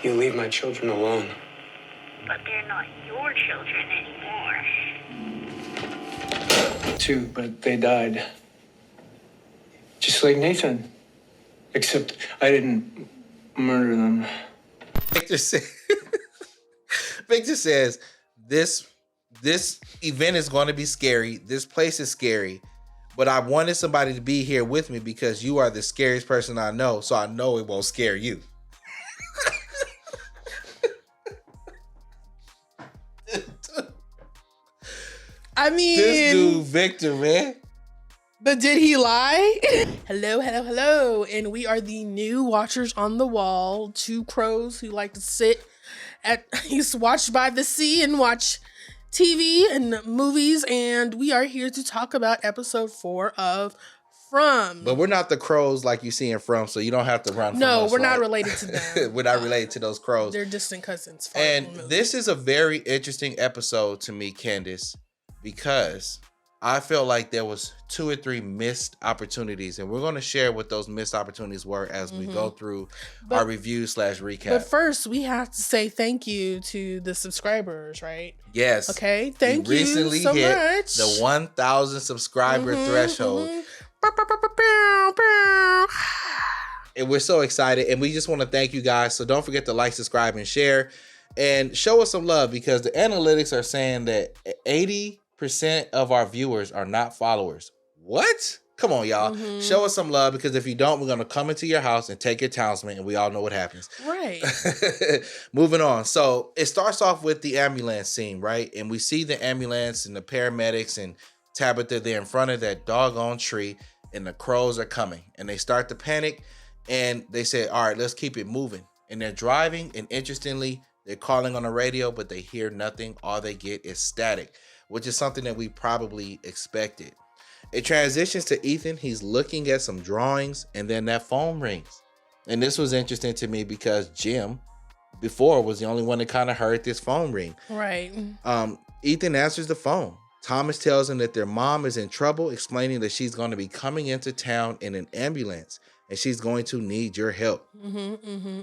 You leave my children alone. But they're not your children anymore. Too, but they died. Just like Nathan. Except I didn't murder them. Victor says, Victor says this event is going to be scary. This place is scary. But I wanted somebody to be here with me because you are the scariest person I know. So I know it won't scare you. I mean, this dude, Victor, man. But did he lie? Hello. And we are the new watchers on the wall. Two crows who like to sit watch by the sea and watch TV and movies. And we are here to talk about episode 4 of From. But we're not the crows like you see in From, so you don't have to run from No, us, we're not right? related to them. We're not related to those crows. They're distant cousins. And this is a very interesting episode to me, Candace, because I feel like there was 2 or 3 missed opportunities, and we're going to share what those missed opportunities were as we go through our review/recap. But first, we have to say thank you to the subscribers, right? Yes. Okay, thank you recently so hit much. the 1,000 subscriber threshold. And we're so excited, and we just want to thank you guys. So don't forget to like, subscribe, and share, and show us some love, because the analytics are saying that 80% of our viewers are not followers. What? Come on, y'all. Show us some love, because if you don't, we're going to come into your house and take your talisman, and we all know what happens. Right. Moving on. So it starts off with the ambulance scene, right? And we see the ambulance and the paramedics and Tabitha there in front of that doggone tree, and the crows are coming, and they start to panic, and they say, all right, let's keep it moving. And they're driving, and interestingly, they're calling on the radio, but they hear nothing. All they get is static, which is something that we probably expected. It transitions to Ethan. He's looking at some drawings, and then that phone rings. And this was interesting to me because Jim before was the only one that kind of heard this phone ring. Right. Ethan answers the phone. Thomas tells him that their mom is in trouble, explaining that she's going to be coming into town in an ambulance, and she's going to need your help.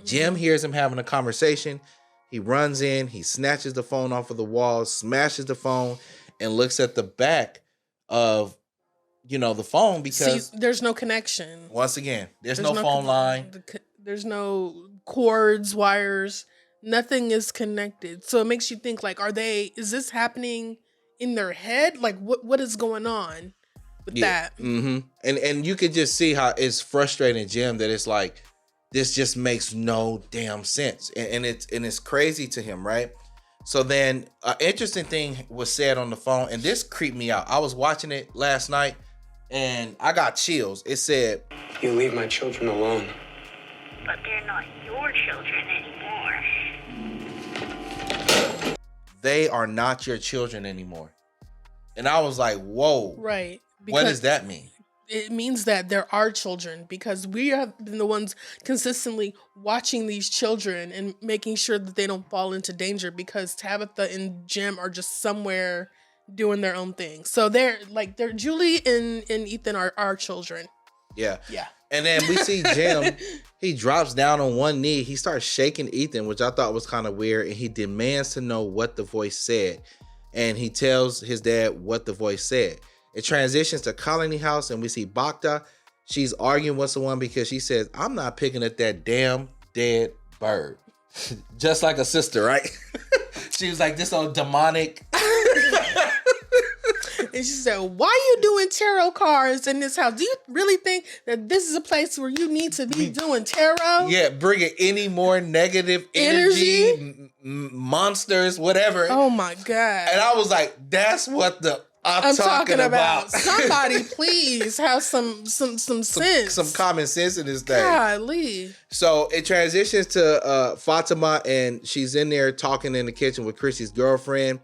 Jim hears him having a conversation. He runs in, he snatches the phone off of the wall, smashes the phone, and looks at the back of, the phone, because there's no connection. Once again, there's no phone line. There's no cords, wires, nothing is connected. So it makes you think, like, is this happening in their head? Like, what is going on with that? And you could just see how it's frustrating Jim, that it's like, this just makes no damn sense. And it's crazy to him, right? So then an interesting thing was said on the phone, and this creeped me out. I was watching it last night, and I got chills. It said, You leave my children alone. But they're not your children anymore. They are not your children anymore. And I was like, whoa. Right. What does that mean? It means that there are children, because we have been the ones consistently watching these children and making sure that they don't fall into danger, because Tabitha and Jim are just somewhere doing their own thing. So they're Julie and Ethan are our children. Yeah. Yeah. And then we see Jim, he drops down on one knee. He starts shaking Ethan, which I thought was kind of weird. And he demands to know what the voice said. And he tells his dad what the voice said. It transitions to Colony House, and we see Bacta. She's arguing with someone because she says, I'm not picking at that damn dead bird. Just like a sister, right? She was like, this old demonic. And she said, why are you doing tarot cards in this house? Do you really think that this is a place where you need to be doing tarot? Yeah, bringing any more negative energy? Monsters, whatever. Oh my God. And I was like, that's what I'm talking about. Somebody please have some sense. Some common sense in this thing. Golly. So it transitions to Fatima, and she's in there talking in the kitchen with Chrissy's girlfriend.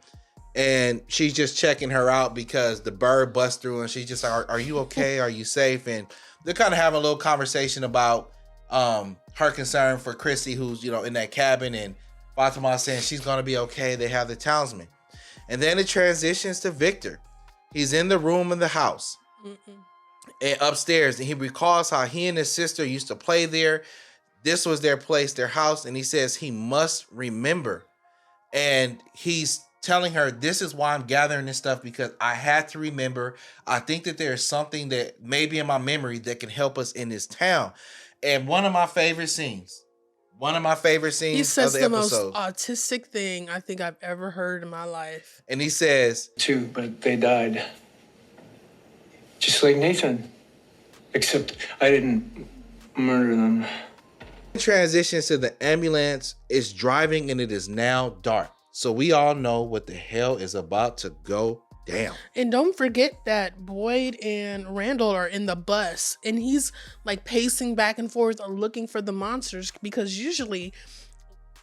And she's just checking her out because the bird busts through, and she's just like, are you okay? Are you safe? And they're kind of having a little conversation about her concern for Chrissy, who's, in that cabin, and Fatima saying she's going to be okay. They have the talisman. And then it transitions to Victor. He's in the room in the house and upstairs, and he recalls how he and his sister used to play there. this was their place, their house, and he says he must remember. And he's telling her, this is why I'm gathering this stuff, because I had to remember. I think that there's something that maybe in my memory that can help us in this town. And one of my favorite scenes He says of the the most episode. autistic thing I think I've ever heard in my life. And he says, Too, but they died. Just like Nathan. Except I didn't murder them. transitions to the ambulance is driving and it is now dark. So we all know what the hell is about to go down. And don't forget that Boyd and Randall are in the bus and he's like pacing back and forth or looking for the monsters, because usually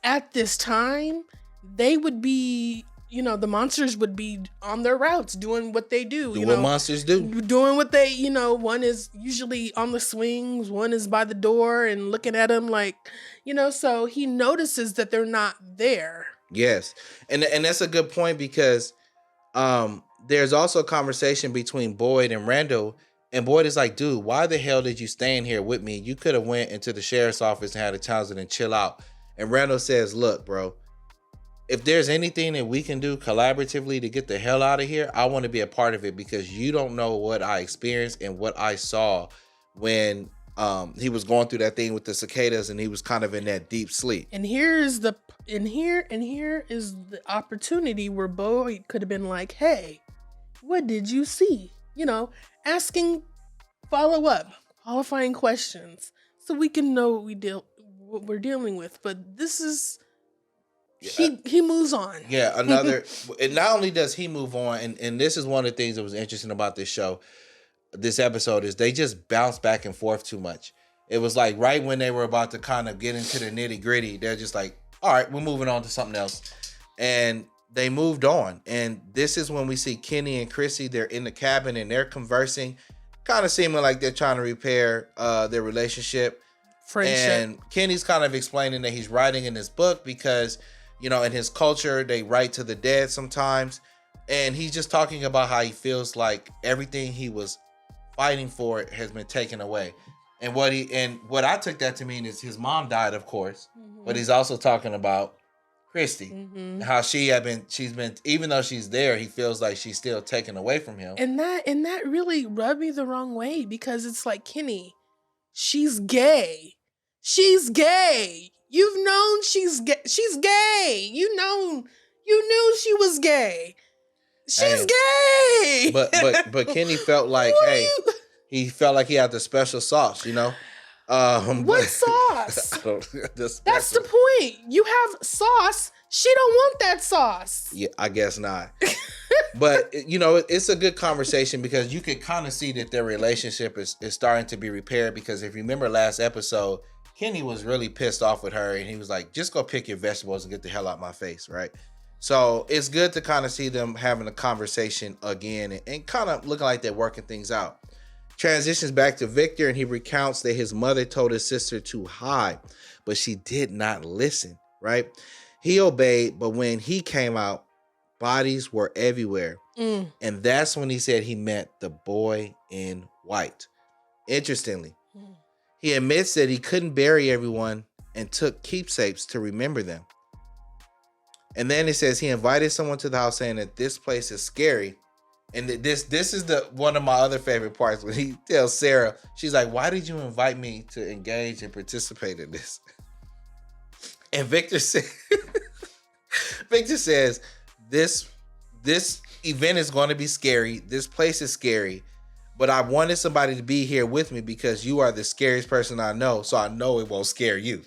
at this time they would be, you know, the monsters would be on their routes doing what they do. Do what monsters do. Doing what they, you know, one is usually on the swings, one is by the door and looking at him like, you know, so he notices that they're not there. Yes. And that's a good point, because there's also a conversation between Boyd and Randall, and Boyd is like, dude, why the hell did you stay in here with me? You could have went into the sheriff's office and had a Townsend and chill out. And Randall says, look, bro, if there's anything that we can do collaboratively to get the hell out of here, I want to be a part of it, because you don't know what I experienced and what I saw when he was going through that thing with the cicadas and he was kind of in that deep sleep. And here is the opportunity where Boyd could have been like, hey, what did you see? You know, asking follow-up, qualifying questions, so we can know what we're dealing with. But this is he moves on. Yeah, another and not only does he move on, and this is one of the things that was interesting about this show, this episode, is they just bounce back and forth too much. It was like right when they were about to kind of get into the nitty-gritty, they're just like, all right, we're moving on to something else. And they moved on. And this is when we see Kenny and Chrissy, they're in the cabin and they're conversing, kind of seeming like they're trying to repair their relationship. Friendship. And Kenny's kind of explaining that he's writing in his book because, you know, in his culture, they write to the dead sometimes. And he's just talking about how he feels like everything he was fighting for has been taken away. And what I took that to mean is his mom died, of course, but he's also talking about Christy, how she's been, even though she's there, he feels like she's still taken away from him. And that really rubbed me the wrong way, because it's like, Kenny, she's gay. She's gay. You've known she's gay. She's gay. You knew she was gay. She's gay. But Kenny felt like, he felt like he had the special sauce, you know? What sauce? I don't, That's the point. You have sauce. She don't want that sauce. Yeah, I guess not. But, you know, it's a good conversation, because you could kind of see that their relationship is starting to be repaired, because if you remember last episode, Kenny was really pissed off with her and he was like, just go pick your vegetables and get the hell out my face, right? So it's good to kind of see them having a conversation again and kind of looking like they're working things out. Transitions back to Victor, and he recounts that his mother told his sister to hide, but she did not listen, right? He obeyed, but when he came out, bodies were everywhere. And that's when he said he met the boy in white. Interestingly, he admits that he couldn't bury everyone and took keepsakes to remember them. And then it says he invited someone to the house saying that this place is scary. And this is the one of my other favorite parts, when he tells Sarah, she's like, why did you invite me to engage and participate in this? And Victor says, this event is going to be scary. This place is scary. But I wanted somebody to be here with me because you are the scariest person I know. So I know it won't scare you.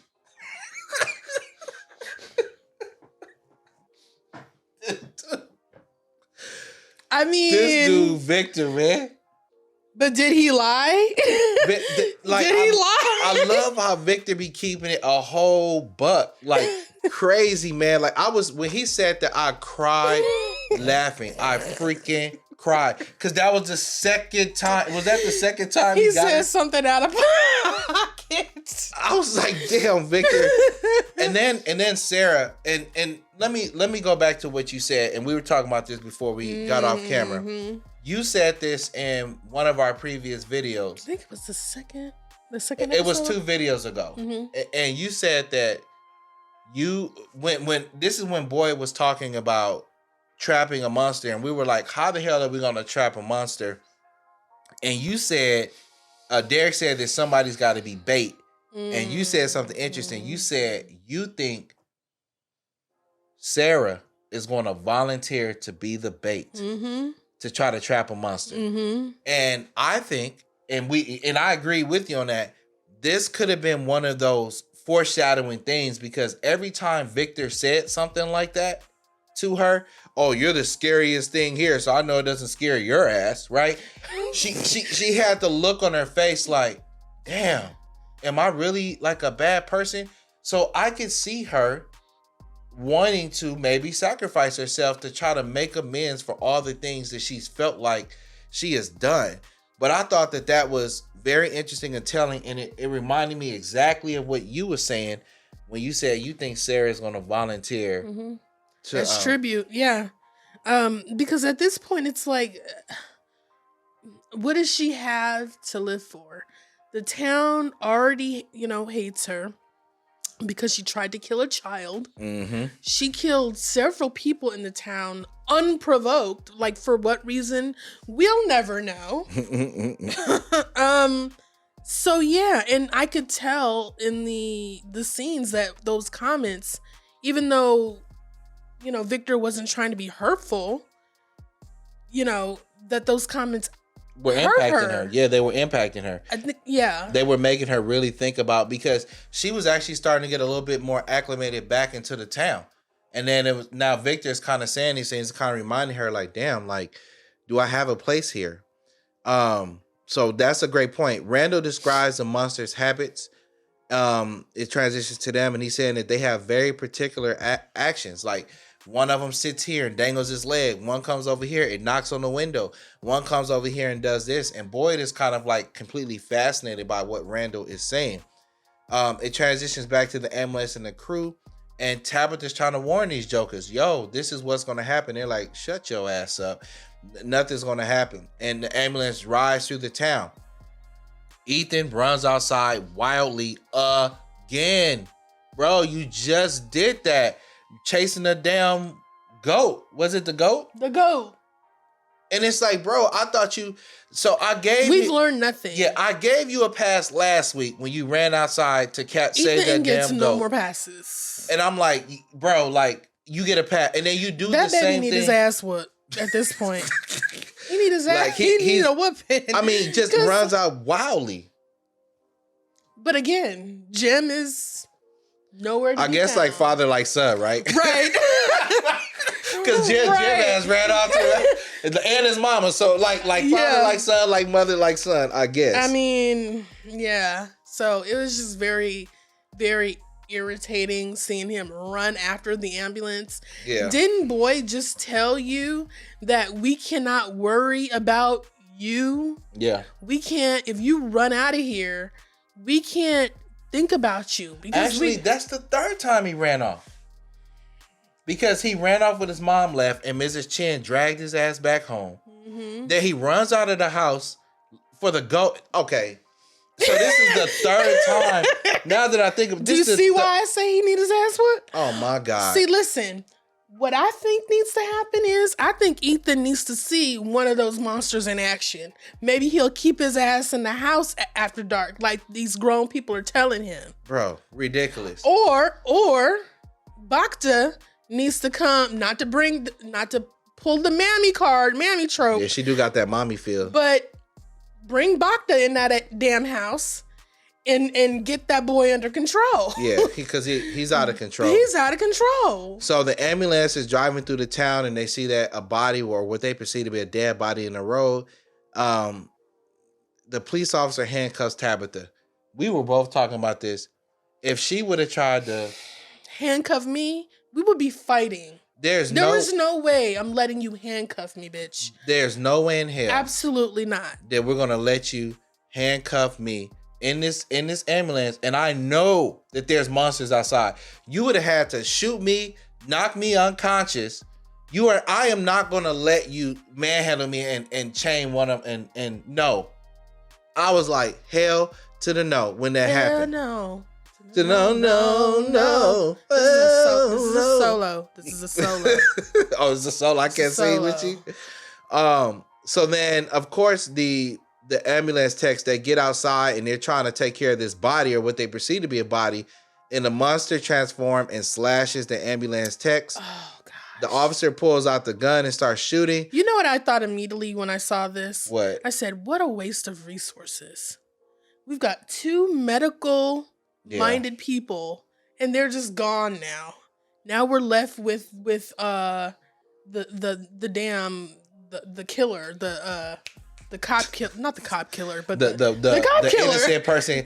I mean, this dude, Victor, man. But did he lie? Did he lie? I love how Victor be keeping it a whole buck. Like, crazy, man. Like, when he said that, I cried laughing. I freaking cried. Because that was the second time. Was that the second time he said something out of pocket? I was like, damn, Victor. And then Sarah, and let me go back to what you said, and we were talking about this before we got off camera. You said this in one of our previous videos. I think it was the second. The second It was episode? 2 videos ago. Mhm. And you said that when this is when Boyd was talking about trapping a monster, and we were like, how the hell are we gonna trap a monster? And you said, Derek said that somebody's got to be bait. And you said something interesting. You said you think Sarah is going to volunteer to be the bait to try to trap a monster. And I think, and I agree with you on that, this could have been one of those foreshadowing things, because every time Victor said something like that to her, oh, you're the scariest thing here, so I know it doesn't scare your ass, right? She had the look on her face like, damn, am I really like a bad person? So I could see her wanting to maybe sacrifice herself to try to make amends for all the things that she's felt like she has done. But I thought that was very interesting and telling, and it reminded me exactly of what you were saying when you said you think Sarah is going to volunteer to, as tribute. Yeah. Because at this point it's like, what does she have to live for? The town already, hates her because she tried to kill a child. She killed several people in the town unprovoked. Like, for what reason? We'll never know. So yeah, and I could tell in the scenes that those comments, even though, Victor wasn't trying to be hurtful, that those comments were impacting her. Yeah, they were impacting her. I think, yeah. They were making her really think about, because she was actually starting to get a little bit more acclimated back into the town. And then now Victor's kind of saying these things, kind of reminding her like, damn, like, do I have a place here? So that's a great point. Randall describes the monster's habits. It transitions to them, and he's saying that they have very particular actions. Like, one of them sits here and dangles his leg. One comes over here, it knocks on the window. One comes over here and does this. And Boyd is kind of like completely fascinated by what Randall is saying. It transitions back to the ambulance and the crew. And Tabitha's trying to warn these jokers, yo, this is what's going to happen. They're like, shut your ass up. Nothing's going to happen. And the ambulance rides through the town. Ethan runs outside wildly again. Bro, you just did that. Chasing a damn goat. Was it the goat? The goat. And it's like, bro, I thought you... So I gave We've learned nothing. Yeah, I gave you a pass last week when you ran outside to save that gets damn no goat. more passes. And I'm like, bro, like, you get a pass. And then you do that the same thing. That baby need his ass whooped at this point. He need his ass. Like, he need a whooping. I mean, just runs out wildly. But again, Jim is nowhere to I be guess found. like father, like son, right? Right. Because Jim ass ran off to and his mama. So like father, like son, like mother, like son, I guess. I mean, yeah. So it was just very, very irritating seeing him run after the ambulance. Yeah. Didn't Boyd just tell you that we cannot worry about you? Yeah. We can't, if you run out of here, we can't think about you. Because actually, that's the third time he ran off. Because he ran off with his mom left and Mrs. Chen dragged his ass back home. Then he runs out of the house for the goat. Okay. So this is the third time. Now that I think of this. Do you see why I say he need his ass whooped? Oh my God. See, listen. What I think needs to happen is I think Ethan needs to see one of those monsters in action. Maybe he'll keep his ass in the house after dark, like these grown people are telling him. Bro, ridiculous. Or Bacta needs to come, not to pull the mammy trope. Yeah, she do got that mommy feel. But bring Bacta in that damn house and get that boy under control. Yeah, because he's out of control. He's out of control. So the ambulance is driving through the town and they see that a body, or what they perceive to be a dead body, in the road. The police officer handcuffs Tabitha. We were both talking about this. If she would have tried to handcuff me, we would be fighting. There is no way I'm letting you handcuff me, bitch. There's no way in hell. Absolutely not. That we're gonna let you handcuff me in this ambulance, and I know that there's monsters outside. You would have had to shoot me, knock me unconscious. I am not gonna let you manhandle me and chain one of and no. I was like, hell to the no when that Yeah, happened. no. To no. This is a solo. This is a solo. Oh, it's a solo. I can't sing with solo. you. So then, of course, the ambulance techs, they get outside and they're trying to take care of this body or what they perceive to be a body, and the monster transforms and slashes the ambulance techs. Oh, God. The officer pulls out the gun and starts shooting. You know what I thought immediately when I saw this? What? I said, what a waste of resources. We've got 2 medical-minded people, and they're just gone now. Now we're left with the killer, the cop killer, not the cop killer, but the cop killer, innocent person.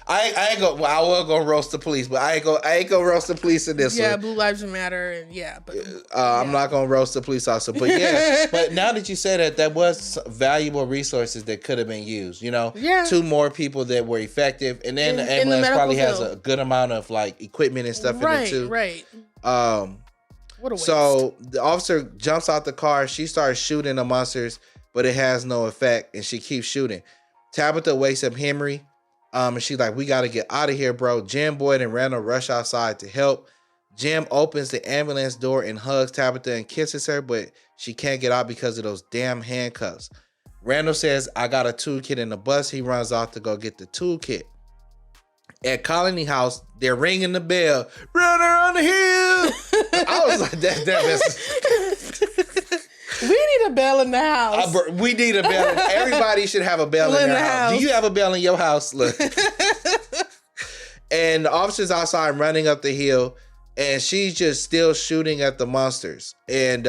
I ain't go. Well, I will go roast the police, but I ain't go roast the police in this one. Yeah, Blue Lives Matter, and but I'm not gonna roast the police officer, but yeah. But now that you say that was valuable resources that could have been used. You know, 2 more people that were effective, and then the ambulance probably has a good amount of like equipment and stuff in it too. Right. What a waste. So the officer jumps out the car. She starts shooting the monsters, but it has no effect, and she keeps shooting. Tabitha wakes up Henry, and she's like, we got to get out of here, bro. Jim, Boyd, and Randall rush outside to help. Jim opens the ambulance door and hugs Tabitha and kisses her, but she can't get out because of those damn handcuffs. Randall says, I got a toolkit in the bus. He runs off to go get the toolkit. At Colony House, they're ringing the bell. Runner on the hill. I was like, that is... We need a bell in the house. We need a bell. Everybody should have a bell in their house. Do you have a bell in your house? Look. And the officer's outside running up the hill, and she's just still shooting at the monsters. And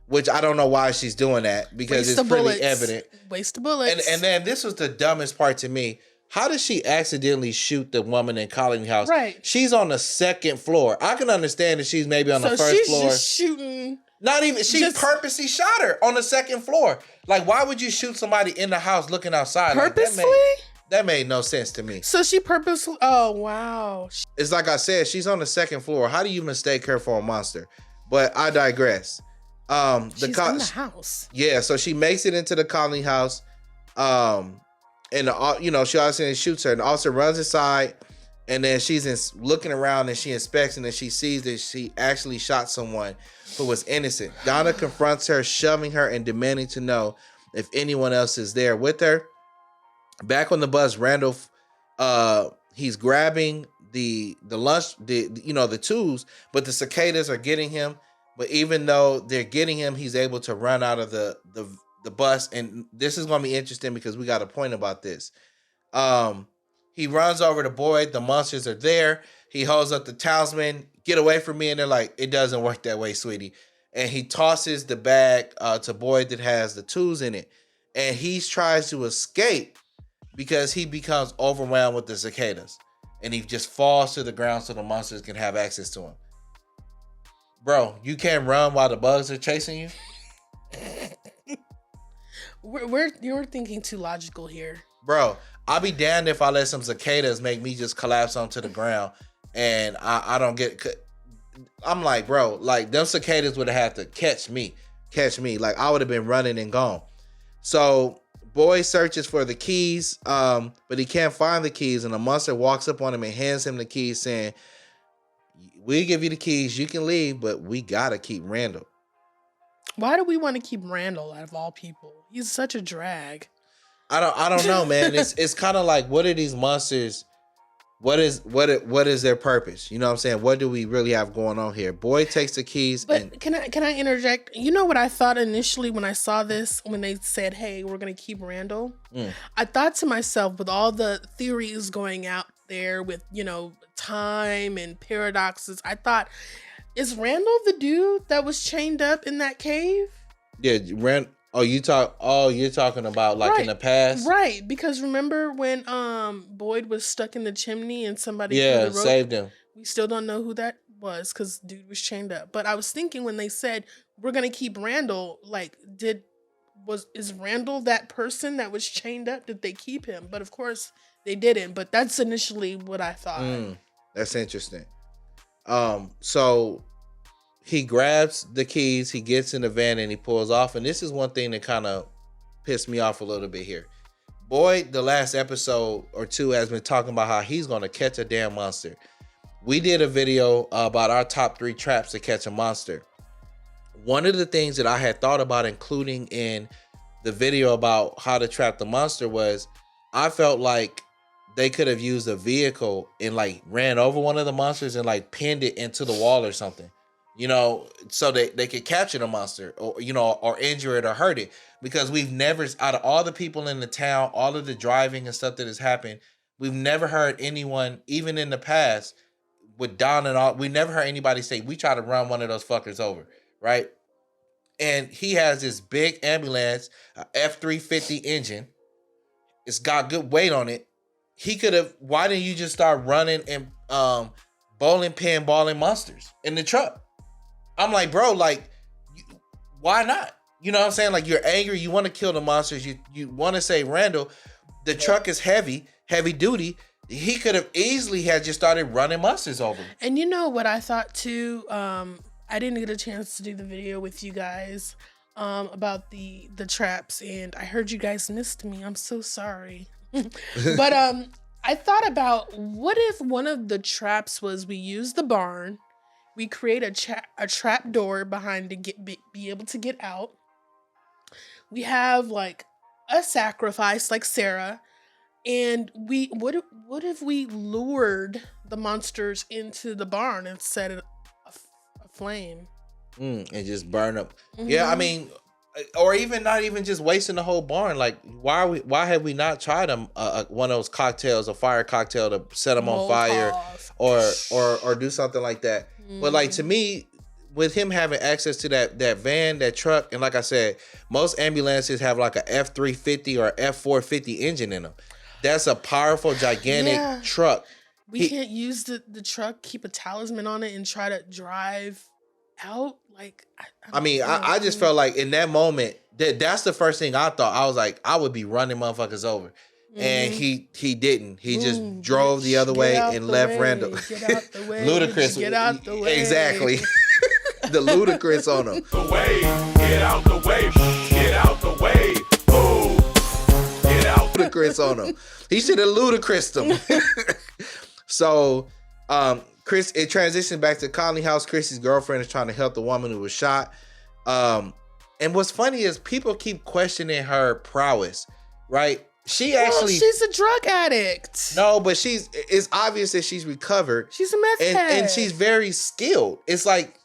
which I don't know why she's doing that, because it's pretty evident. Waste of bullets. And then this was the dumbest part to me. How did she accidentally shoot the woman in Colony House? Right. She's on the 2nd floor. I can understand that she's maybe on the 1st floor. So she's just shooting. Not even, she purposely shot her on the 2nd floor. Like, why would you shoot somebody in the house looking outside? Purposely? Like, that made no sense to me. So she purposely, oh, wow. It's like I said, she's on the 2nd floor. How do you mistake her for a monster? But I digress. She's in the house. Yeah, so she makes it into the Colony House. And she obviously shoots her. And the officer runs inside, and then she's looking around, and she inspects, and then she sees that she actually shot someone who was innocent. Donna confronts her, shoving her and demanding to know if anyone else is there with her. Back on the bus, Randall, he's grabbing the lunch, the tools, but the cicadas are getting him. But even though they're getting him, he's able to run out of the bus. And this is going to be interesting because we got a point about this. He runs over to Boyd. The monsters are there. He holds up the talisman. Get away from me. And they're like, it doesn't work that way, sweetie. And he tosses the bag to Boyd that has the tools in it. And he tries to escape because he becomes overwhelmed with the cicadas. And he just falls to the ground so the monsters can have access to him. Bro, you can't run while the bugs are chasing you? You're thinking too logical here. Bro, I'll be damned if I let some cicadas make me just collapse onto the ground and I don't get... I'm like, bro, like them cicadas would have had to catch me. Like I would have been running and gone. So Boyd searches for the keys, but he can't find the keys, and a monster walks up on him and hands him the keys saying, we give you the keys, you can leave, but we gotta keep Randall. Why do we want to keep Randall out of all people? He's such a drag. I don't know, man. It's kind of like, what are these monsters? What is their purpose? You know what I'm saying? What do we really have going on here? Boyd takes the keys. But can I interject? You know what I thought initially when I saw this, when they said, hey, we're going to keep Randall? I thought to myself, with all the theories going out there with, time and paradoxes, I thought, is Randall the dude that was chained up in that cave? Yeah, you're talking about like in the past? Right, because remember when Boyd was stuck in the chimney and somebody saved him. We still don't know who that was because dude was chained up. But I was thinking when they said we're gonna keep Randall, like is Randall that person that was chained up? Did they keep him? But of course they didn't. But that's initially what I thought. That's interesting. So he grabs the keys, he gets in the van, and he pulls off. And this is one thing that kind of pissed me off a little bit here. Boyd, the last episode or two, has been talking about how he's going to catch a damn monster. We did a video about our top 3 traps to catch a monster. One of the things that I had thought about including in the video about how to trap the monster was I felt like they could have used a vehicle and like ran over one of the monsters and like pinned it into the wall or something, you know, so that they could capture the monster or, you know, or injure it or hurt it. Because we've never, out of all the people in the town, all of the driving and stuff that has happened, we've never heard anyone, even in the past, with Don and all, we never heard anybody say, we try to run one of those fuckers over, right? And he has this big ambulance, a F-350 engine. It's got good weight on it. He could have, why didn't you just start running and bowling pin balling monsters in the truck? I'm like, bro, like, why not? You know what I'm saying? Like, you're angry, you want to kill the monsters, you want to say, Randall, the truck is heavy duty. He could have easily had just started running monsters over. And you know what I thought too? I didn't get a chance to do the video with you guys about the traps, and I heard you guys missed me. I'm so sorry. But I thought about, what if one of the traps was we use the barn, we create a trap door behind to be able to get out. We have like a sacrifice like Sarah, and what if we lured the monsters into the barn and set it aflame? And just burn up. Yeah, I mean, or even not even just wasting the whole barn. Like, why have we not tried one of those cocktails, a fire cocktail, to set them on fire, or do something like that? But like, to me, with him having access to that van, that truck, and like I said, most ambulances have like a F-350 or F-450 engine in them. That's a powerful, gigantic truck. We can't use the truck, keep a talisman on it, and try to drive out. Like, I just felt like in that moment, that's the first thing I thought. I was like, I would be running motherfuckers over. And he didn't. He just drove the other way and left Randall. Get out the way. Ludicrous. Get out the way. Exactly. The ludicrous on him. The way, get out the way, get out the way, move, get out. Ludicrous on him. He should have ludicroused him. So, Chris, it transitioned back to Conley House. Chrissy's girlfriend is trying to help the woman who was shot. And what's funny is people keep questioning her prowess, right? She's a drug addict. No, but it's obvious that she's recovered. She's a meth head. And she's very skilled. It's like,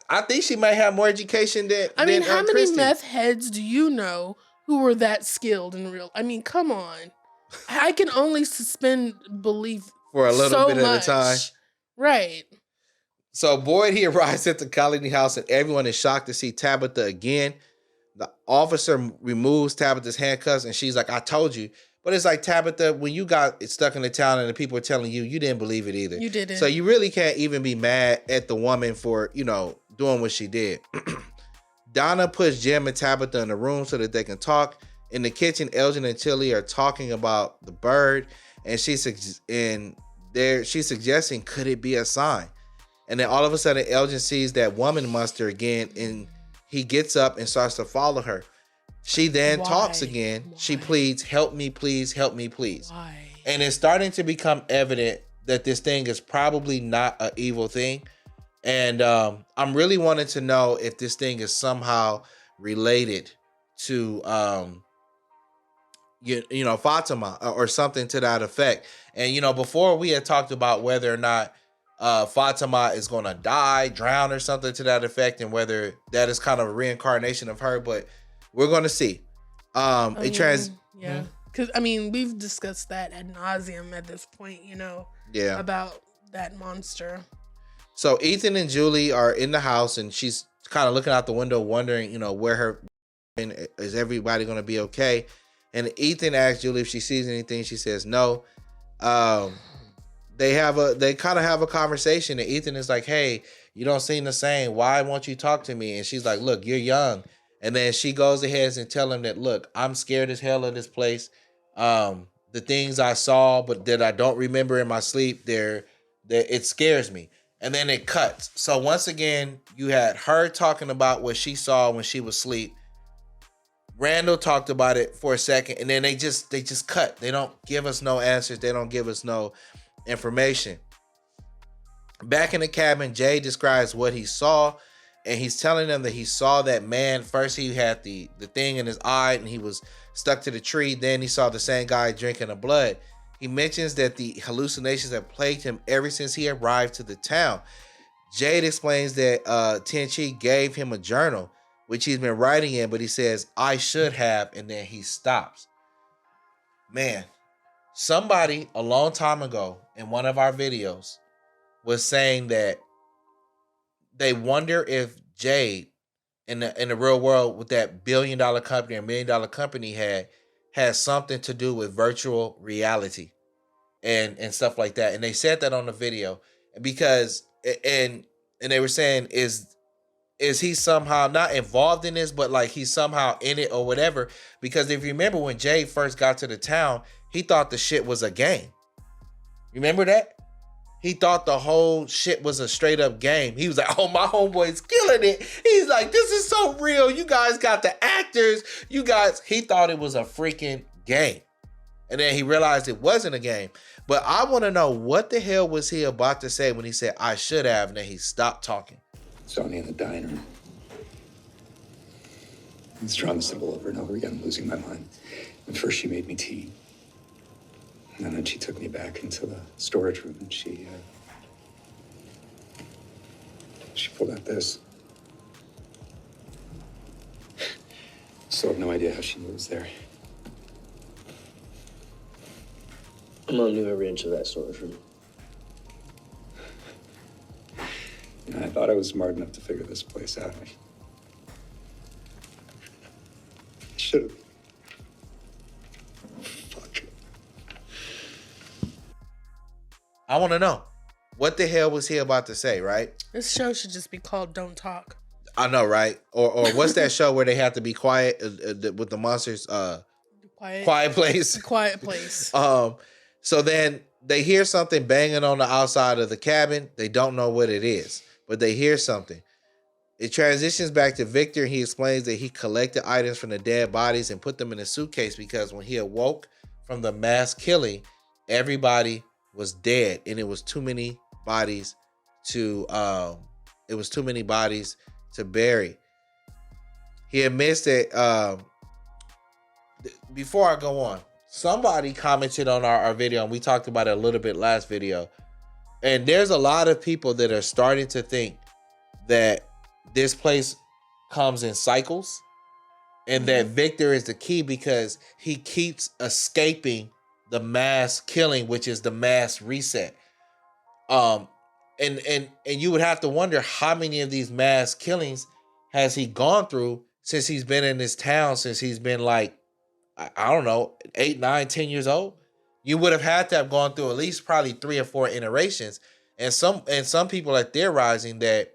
I think she might have more education than how many Christy. meth heads do you know who were that skilled in real? I mean, come on. I can only suspend belief for a little bit at a time. Right. So Boyd, he arrives at the colony house and everyone is shocked to see Tabitha again. The officer removes Tabitha's handcuffs and she's like, I told you. But it's like, Tabitha, when you got stuck in the town and the people were telling you, you didn't believe it either. You didn't. So you really can't even be mad at the woman for, doing what she did. Donna puts Jim and Tabitha in the room so that they can talk. In the kitchen, Elgin and Tilly are talking about the bird, and she's suggesting, could it be a sign? And then all of a sudden, Elgin sees that woman monster again, and he gets up and starts to follow her. She then talks again. Why? She pleads, help me, please, help me, please. Why? And it's starting to become evident that this thing is probably not an evil thing. And I'm really wanting to know if this thing is somehow related to, Fatima or something to that effect. And, before we had talked about whether or not Fatima is going to die, drown or something to that effect, and whether that is kind of a reincarnation of her, but we're going to see. Yeah. Because, we've discussed that ad nauseum at this point, about that monster. So Ethan and Julie are in the house and she's kind of looking out the window wondering, where is everybody going to be okay? And Ethan asks Julie if she sees anything. She says no. They kind of have a conversation and Ethan is like, hey, you don't seem the same. Why won't you talk to me? And she's like, look, you're young. And then she goes ahead and tell him that, look, I'm scared as hell of this place. The things I saw, but that I don't remember in my sleep, it scares me. And then it cuts. So once again, you had her talking about what she saw when she was asleep. Randall talked about it for a second, and then they just cut. They don't give us no answers. They don't give us no information. Back in the cabin, Jay describes what he saw, and he's telling them that he saw that man. First, he had the thing in his eye, and he was stuck to the tree. Then he saw the same guy drinking the blood. He mentions that the hallucinations have plagued him ever since he arrived to the town. Jade explains that Tenchi gave him a journal, which he's been writing in, but he says, I should have, and then he stops. Man, somebody a long time ago in one of our videos was saying that they wonder if Jade in the real world with that $1 billion company or $1 million company has something to do with virtual reality and stuff like that. And they said that on the video because and they were saying is he somehow not involved in this, but like he's somehow in it or whatever? Because if you remember when Jay first got to the town, he thought the shit was a game. Remember that? He thought the whole shit was a straight up game. He was like, oh, my homeboy's killing it. He's like, this is so real. You guys got the actors. He thought it was a freaking game. And then he realized it wasn't a game. But I want to know, what the hell was he about to say when he said, I should have, and then he stopped talking? Sonia in the diner. It's drawn the symbol over and over again. I'm losing my mind. At first, she made me tea. And then she took me back into the storage room and she pulled out this. Still have no idea how she knew it was there. Mom knew every inch of that storage room. You know, I thought I was smart enough to figure this place out. I should have. Fuck. I want to know, what the hell was he about to say, right? This show should just be called Don't Talk. I know, right? Or what's that show where they have to be quiet with the monsters? Quiet Place. Quiet Place. So then they hear something banging on the outside of the cabin. They don't know what it is, but they hear something. It transitions back to Victor. He explains that he collected items from the dead bodies and put them in a suitcase because when he awoke from the mass killing, everybody was dead, and it was too many bodies to bury. He admits that before I go on, somebody commented on our video, and we talked about it a little bit last video. And there's a lot of people that are starting to think that this place comes in cycles and that Victor is the key because he keeps escaping the mass killing, which is the mass reset. And you would have to wonder how many of these mass killings has he gone through since he's been in this town, since he's been like, I don't know, 8, 9, 10 years old. You would have had to have gone through at least probably 3 or 4 iterations. And some people are theorizing that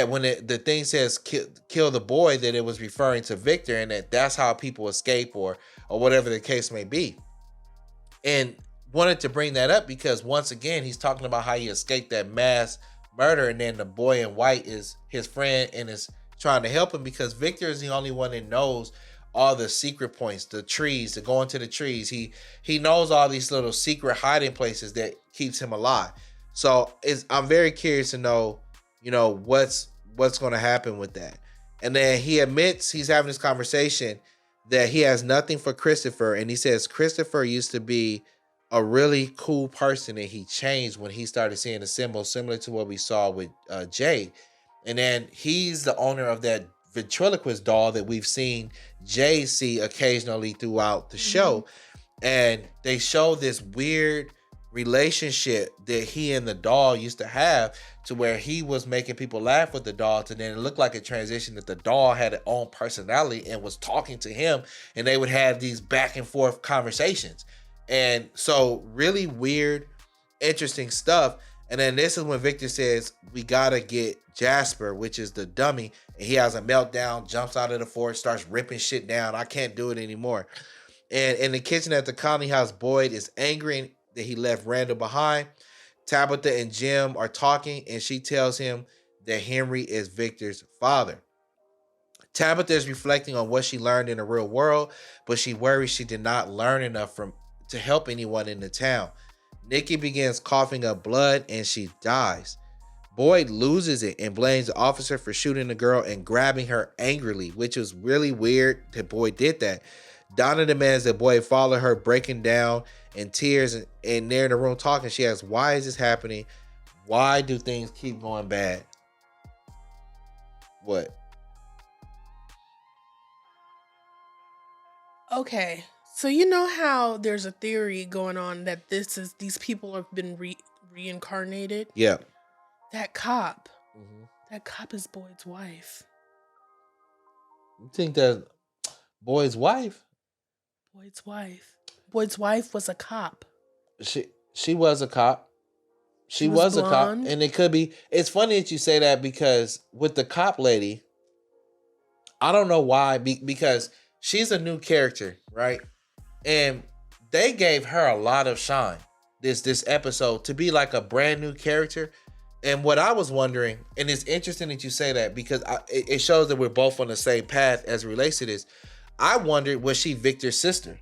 when the thing says kill the boy, that it was referring to Victor, and that's how people escape or whatever the case may be. And wanted to bring that up because once again, he's talking about how he escaped that mass murder, and then the boy in white is his friend and is trying to help him because Victor is the only one that knows all the secret points, the trees, to go into the trees. He knows all these little secret hiding places that keeps him alive. So I'm very curious to know, what's going to happen with that. And then he admits, he's having this conversation, that he has nothing for Christopher, and he says Christopher used to be a really cool person, and he changed when he started seeing the symbols, similar to what we saw with Jade. And then he's the owner of that ventriloquist doll that we've seen Jay see occasionally throughout the show. And they show this weird relationship that he and the doll used to have, to where he was making people laugh with the doll, to then it looked like a transition that the doll had its own personality and was talking to him, and they would have these back and forth conversations. And so really weird, interesting stuff. And then this is when Victor says, we gotta get Jasper, which is the dummy, and he has a meltdown, jumps out of the fort, starts ripping shit down. I can't do it anymore. And in the kitchen at the colony house, Boyd is angry that he left Randall behind. Tabitha and Jim are talking, and she tells him that Henry is Victor's father. Tabitha is reflecting on what she learned in the real world, but she worries she did not learn enough to help anyone in the town. Nikki begins coughing up blood and she dies. Boyd loses it and blames the officer for shooting the girl and grabbing her angrily, which was really weird that Boyd did that. Donna demands that Boyd follow her, breaking down in tears, and they're in the room talking. She asks, why is this happening? Why do things keep going bad? What? Okay, so you know how there's a theory going on that these people have been reincarnated? Yeah. That cop is Boyd's wife. You think that Boyd's wife? Boyd's wife was a cop. She was a cop. She was was a cop. blonde. And it could be, it's funny that you say that because with the cop lady, I don't know why, because she's a new character, right? And they gave her a lot of shine this episode to be like a brand new character. And what I was wondering, and it's interesting that you say that because it shows that we're both on the same path as it relates to this. I wondered, was she Victor's sister?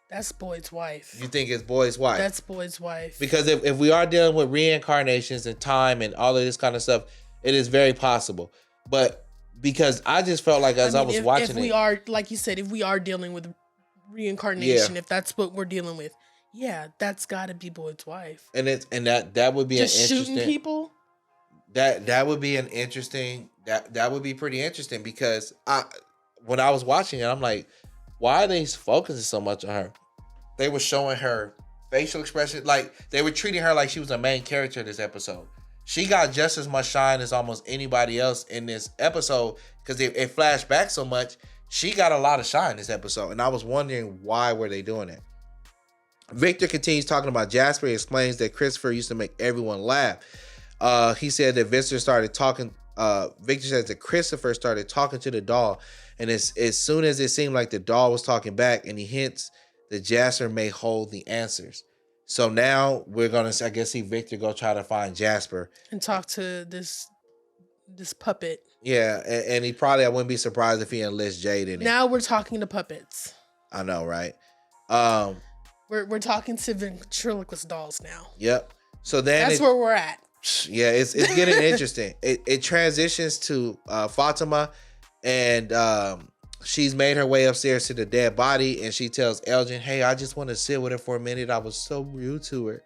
That's Boyd's wife. You think it's Boyd's wife? That's Boyd's wife. Because if we are dealing with reincarnations and time and all of this kind of stuff, it is very possible. But because I just felt like I was watching if we are, like you said, if we are dealing with reincarnation, if that's what we're dealing with, yeah, that's got to be Boyd's wife. And that would be just an interesting shooting people. That would be an interesting that would be pretty interesting because when I was watching it, I'm like, why are they focusing so much on her? They were showing her facial expression, like they were treating her like she was a main character in this episode. She got just as much shine as almost anybody else in this episode because it flashed back so much. She got a lot of shine this episode, and I was wondering why were they doing it. Victor continues talking about Jasper. He explains that Christopher used to make everyone laugh. He said that Victor says that Christopher started talking to the doll, and as soon as it seemed like the doll was talking back, and he hints that Jasper may hold the answers. So now we're gonna, I guess, see Victor go try to find Jasper and talk to this puppet. Yeah, and he probably, I wouldn't be surprised if he enlists Jade in it. Now we're talking to puppets. I know, right? We're talking to ventriloquist dolls now. Yep. So then that's where we're at. Yeah, it's getting interesting. It transitions to Fatima, and she's made her way upstairs to the dead body, and she tells Elgin, "Hey, I just want to sit with her for a minute. I was so rude to her."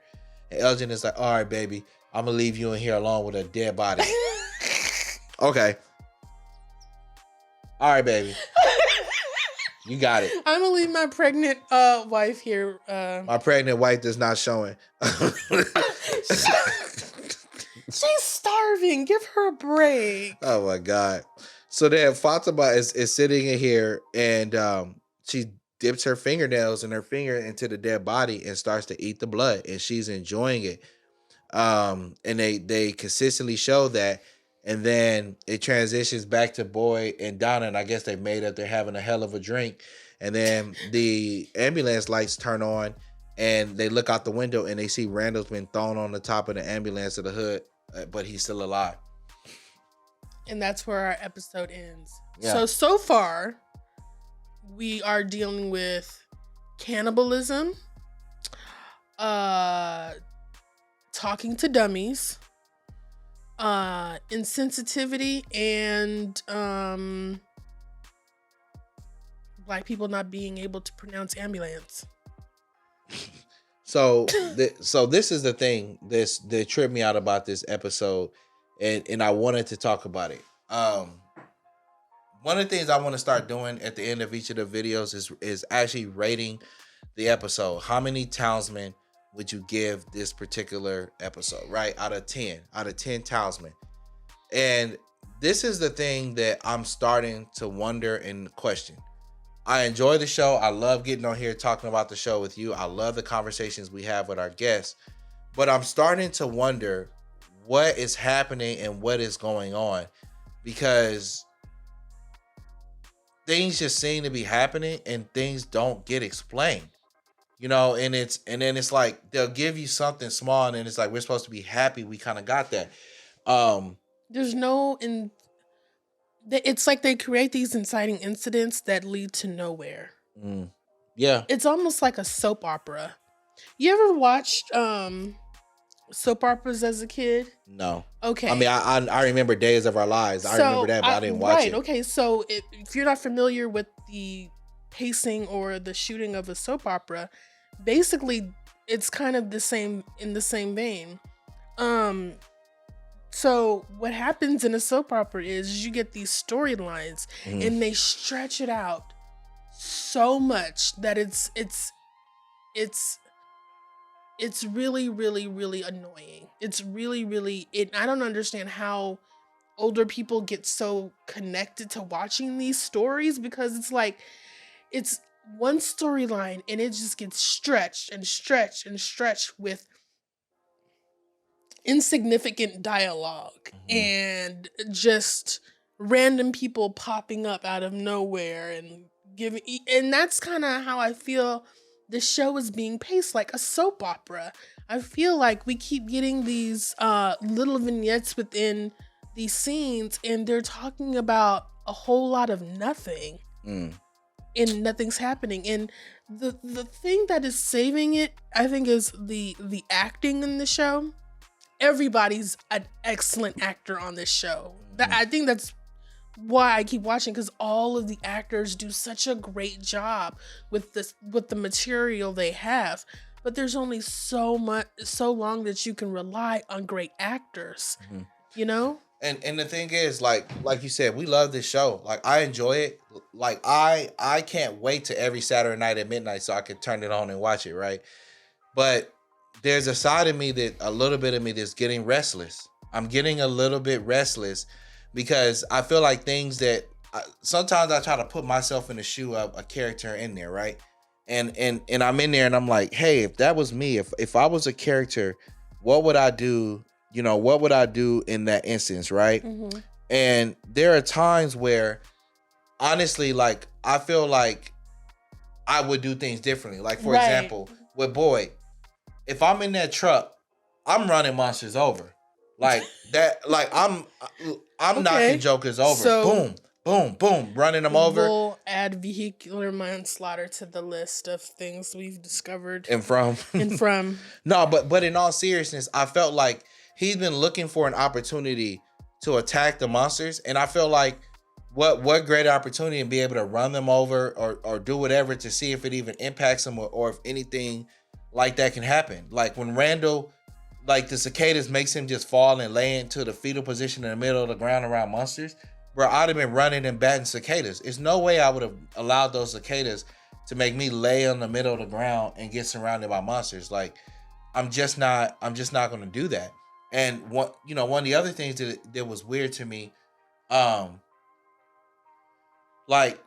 And Elgin is like, "All right, baby, I'm gonna leave you in here alone with a dead body." Okay. All right, baby. You got it. I'm gonna leave my pregnant wife here. My pregnant wife is not showing. She's starving. Give her a break. Oh my God. So then Fatima is sitting in here, and she dips her fingernails and her finger into the dead body and starts to eat the blood, and she's enjoying it. And they consistently show that. And then it transitions back to Boyd and Donna, and I guess they made up. They're having a hell of a drink. And then the ambulance lights turn on, and they look out the window, and they see Randall's been thrown on the top of the ambulance of the hood, but he's still alive. And that's where our episode ends. Yeah. So far, we are dealing with cannibalism, talking to dummies, insensitivity, and Black people not being able to pronounce ambulance. So this is the thing that tripped me out about this episode, and I wanted to talk about it. One of the things I want to start doing at the end of each of the videos is actually rating the episode. How many townsmen would you give this particular episode, right? Out of 10 townsmen. And this is the thing that I'm starting to wonder and question. I enjoy the show. I love getting on here talking about the show with you. I love the conversations we have with our guests. But I'm starting to wonder what is happening and what is going on, because things just seem to be happening and things don't get explained. You know, and then it's like they'll give you something small, and then it's like we're supposed to be happy we kind of got that. There's no it's like they create these inciting incidents that lead to nowhere. Mm. Yeah. It's almost like a soap opera. You ever watched soap operas as a kid? No. Okay. I mean, I remember Days of Our Lives. I remember that, but I didn't watch it. Okay. So if you're not familiar with the pacing or the shooting of a soap opera, basically it's kind of the same in the same vein. So what happens in a soap opera is you get these storylines and they stretch it out so much that it's really, really, really annoying. It's really I don't understand how older people get so connected to watching these stories, because it's like it's one storyline and it just gets stretched and stretched and stretched with insignificant dialogue and just random people popping up out of nowhere and giving, and that's kind of how I feel the show is being paced, like a soap opera. I feel like we keep getting these little vignettes within these scenes and they're talking about a whole lot of nothing and nothing's happening. And the thing that is saving it, I think, is the acting in the show. Everybody's an excellent actor on this show. I think that's why I keep watching, because all of the actors do such a great job with the material they have. But there's only so long that you can rely on great actors, you know? And the thing is, like you said, we love this show. Like, I enjoy it. Like, I can't wait to every Saturday night at midnight so I can turn it on and watch it, right? But there's a side of me a little bit of me that's getting restless. I'm getting a little bit restless because I feel like things that sometimes I try to put myself in the shoe of a character in there, right? And I'm in there and I'm like, hey, if that was me, if I was a character, what would I do? You know, what would I do in that instance, right? And there are times where, honestly, like, I feel like I would do things differently. Like, for example, with Boyd, if I'm in that truck, I'm running monsters over. Like that, like I'm knocking jokers over. So, boom, boom, boom, running them over. We'll add vehicular manslaughter to the list of things we've discovered. And from. No, but in all seriousness, I felt like he's been looking for an opportunity to attack the monsters, and I feel like what great opportunity to be able to run them over or do whatever to see if it even impacts them or if anything like that can happen. Like when Randall, like the cicadas makes him just fall and lay into the fetal position in the middle of the ground around monsters, bro, I'd have been running and batting cicadas. There's no way I would have allowed those cicadas to make me lay on the middle of the ground and get surrounded by monsters. Like, I'm just not going to do that. And one of the other things that was weird to me, like,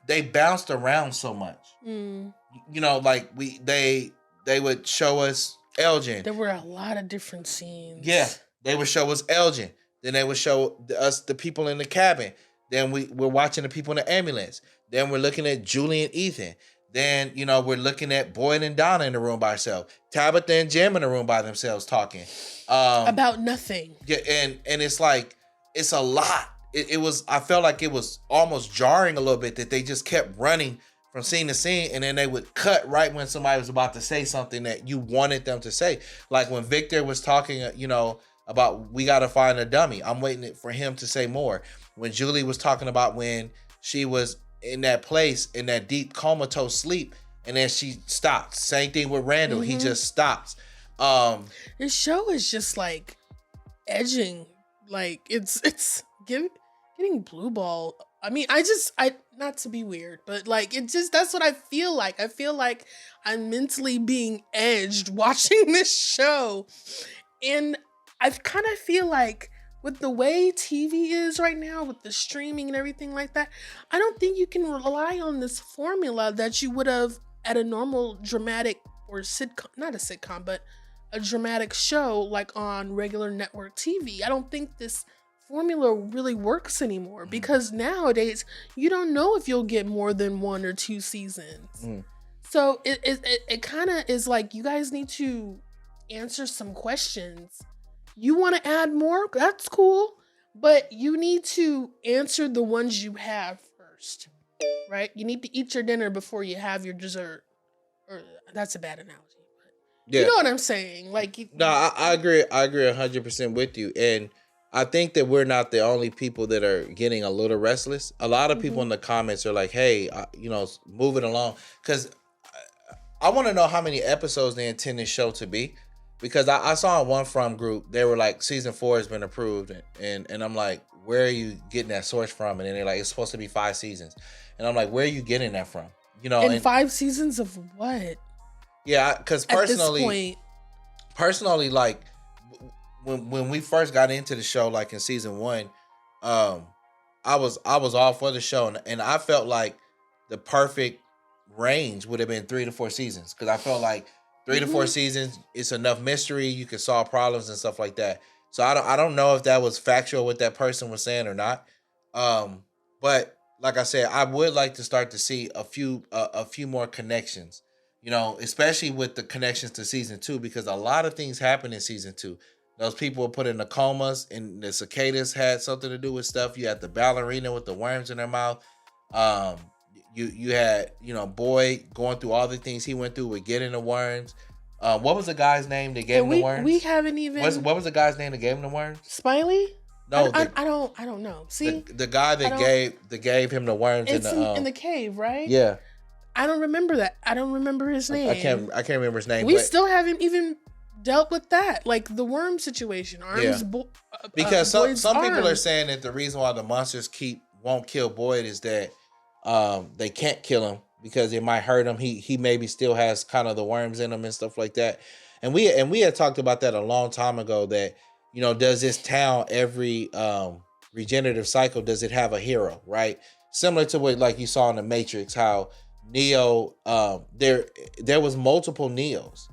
they bounced around so much. You know, like they would show us Elgin. There were a lot of different scenes. Yeah, they would show us Elgin. Then they would show us the people in the cabin. Then we're watching the people in the ambulance. Then we're looking at Julie and Ethan. Then, you know, we're looking at Boyd and Donna in the room by herself. Tabitha and Jim in the room by themselves talking. About nothing. Yeah, and it's like, it's a lot. It was, I felt like it was almost jarring a little bit that they just kept running from scene to scene, and then they would cut right when somebody was about to say something that you wanted them to say. Like when Victor was talking, you know, about we got to find a dummy. I'm waiting for him to say more. When Julie was talking about when she was in that place, in that deep comatose sleep, and then she stopped. Same thing with Randall. He just stops. This show is just like edging. Like it's getting blue ball. I mean, I not to be weird, but like that's what I feel like. I feel like I'm mentally being edged watching this show. And I kind of feel like with the way TV is right now, with the streaming and everything like that, I don't think you can rely on this formula that you would have at a normal dramatic or sitcom, not a sitcom, but a dramatic show like on regular network TV. I don't think this formula really works anymore, because nowadays you don't know if you'll get more than 1 or 2 seasons. So it kind of is like, you guys need to answer some questions. You want to add more? That's cool. But you need to answer the ones you have first, right? You need to eat your dinner before you have your dessert. Or that's a bad analogy. But Yeah. you know what I'm saying? Like, No, I agree. I agree 100% with you. And I think that we're not the only people that are getting a little restless. A lot of people in the comments are like, hey, move it along. Because I want to know how many episodes they intend this show to be. Because I saw in one from group, they were like, season 4 has been approved. And I'm like, where are you getting that source from? And then they're like, it's supposed to be 5 seasons. And I'm like, where are you getting that from? You know, and 5 seasons of what? Yeah, because personally, like when we first got into the show, like in season 1, I was all for the show, and I felt like the perfect range would have been 3 to 4 seasons, because I felt like 3 to 4 seasons, it's enough mystery, you can solve problems and stuff like that. So I don't know if that was factual what that person was saying or not, but like I said, I would like to start to see a few more connections. You know, especially with the connections to season 2, because a lot of things happened in season 2. Those people were put in the comas, and the cicadas had something to do with stuff. You had the ballerina with the worms in her mouth. You had, Boy going through all the things he went through with getting the worms. What was the guy's name that gave him the worms? We haven't even. What was the guy's name that gave him the worms? Smiley? No, I don't know. See, the guy that gave him the worms in the cave, right? Yeah. I don't remember that. I don't remember his name. I can't remember his name. We still haven't even dealt with that, like the worm situation. Because some people are arms. saying that the reason why the monsters won't kill Boyd is that they can't kill him because it might hurt him. He maybe still has kind of the worms in him and stuff like that. And we had talked about that a long time ago, that does this town every regenerative cycle, does it have a hero, right? Similar to what like you saw in the Matrix, how Neo, there was multiple Neos,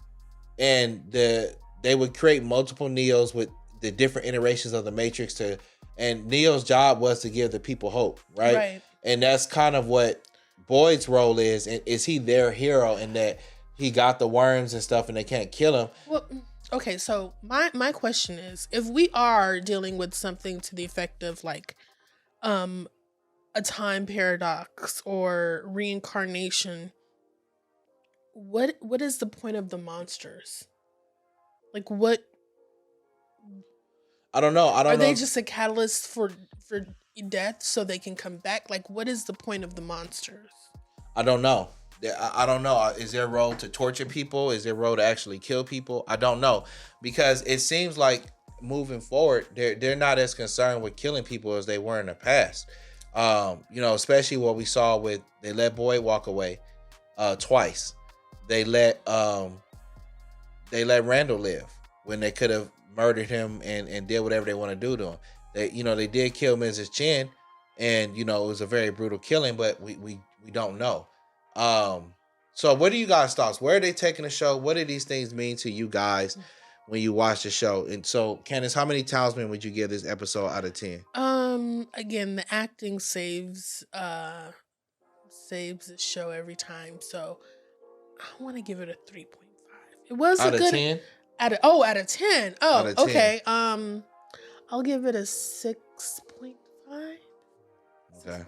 and they would create multiple Neos with the different iterations of the Matrix and Neo's job was to give the people hope, right? And that's kind of what Boyd's role is. And is he their hero in that he got the worms and stuff and they can't kill him? Well, okay, so my question is, if we are dealing with something to the effect of like a time paradox or reincarnation, what is the point of the monsters? Like, what? I don't know. Are they just a catalyst for death so they can come back? Like, what is the point of the monsters? I don't know. I don't know. Is their role to torture people? Is their role to actually kill people? I don't know, because it seems like moving forward, they're not as concerned with killing people as they were in the past. Especially what we saw with, they let Boyd walk away twice. They let Randall live when they could have murdered him and did whatever they want to do to him. They did kill Mrs. Chen, and it was a very brutal killing, but we don't know. So what are you guys' thoughts? Where are they taking the show? What do these things mean to you guys when you watch the show? And so, Candace, how many talisman would you give this episode out of 10? Again, the acting saves the show every time. So I want to give it a 3.5. It was out a of good 10? out of 10. Oh, Out of 10. okay. I'll give it a 6.5. Okay.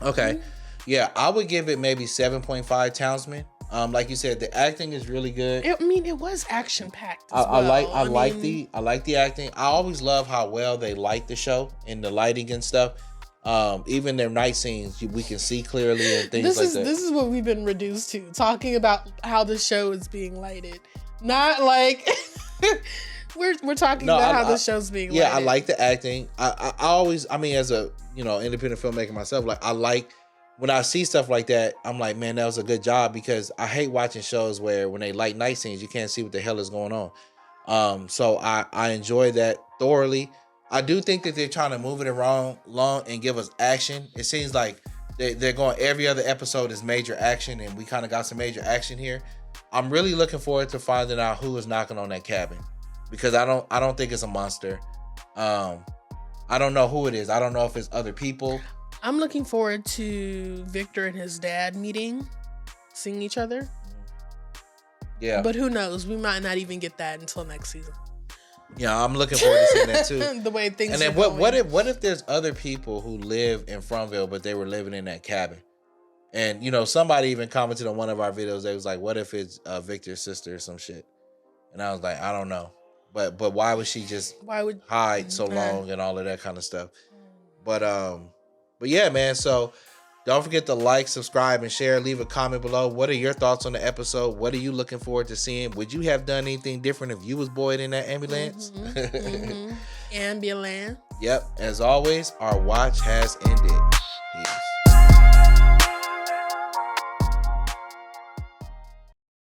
Okay. Yeah, I would give it maybe 7.5 talisman. Like you said, the acting is really good. It was action packed. I like the acting. I always love how well they light the show and the lighting and stuff. Even their night scenes, we can see clearly and things like that. This is what we've been reduced to, talking about how the show is being lighted, not like we're talking about how the show's being lighted. Yeah, I like the acting. I always, as a independent filmmaker myself, like I like. When I see stuff like that, I'm like, man, that was a good job, because I hate watching shows where when they light night scenes, you can't see what the hell is going on. So I enjoy that thoroughly. I do think that they're trying to move it along and give us action. It seems like they're going, every other episode is major action, and we kind of got some major action here. I'm really looking forward to finding out who is knocking on that cabin, because I don't think it's a monster. I don't know who it is. I don't know if it's other people. I'm looking forward to Victor and his dad seeing each other. Yeah. But who knows? We might not even get that until next season. Yeah, I'm looking forward to seeing that too. The way things And then are what if there's other people who live in Frontville, but they were living in that cabin? And somebody even commented on one of our videos. They was like, "What if it's Victor's sister or some shit?" And I was like, "I don't know." But why would she just hide so long and all of that kind of stuff? But yeah, man. So don't forget to like, subscribe, and share. Leave a comment below. What are your thoughts on the episode? What are you looking forward to seeing? Would you have done anything different if you was Boyd in that ambulance? Ambulance. Yep. As always, our watch has ended.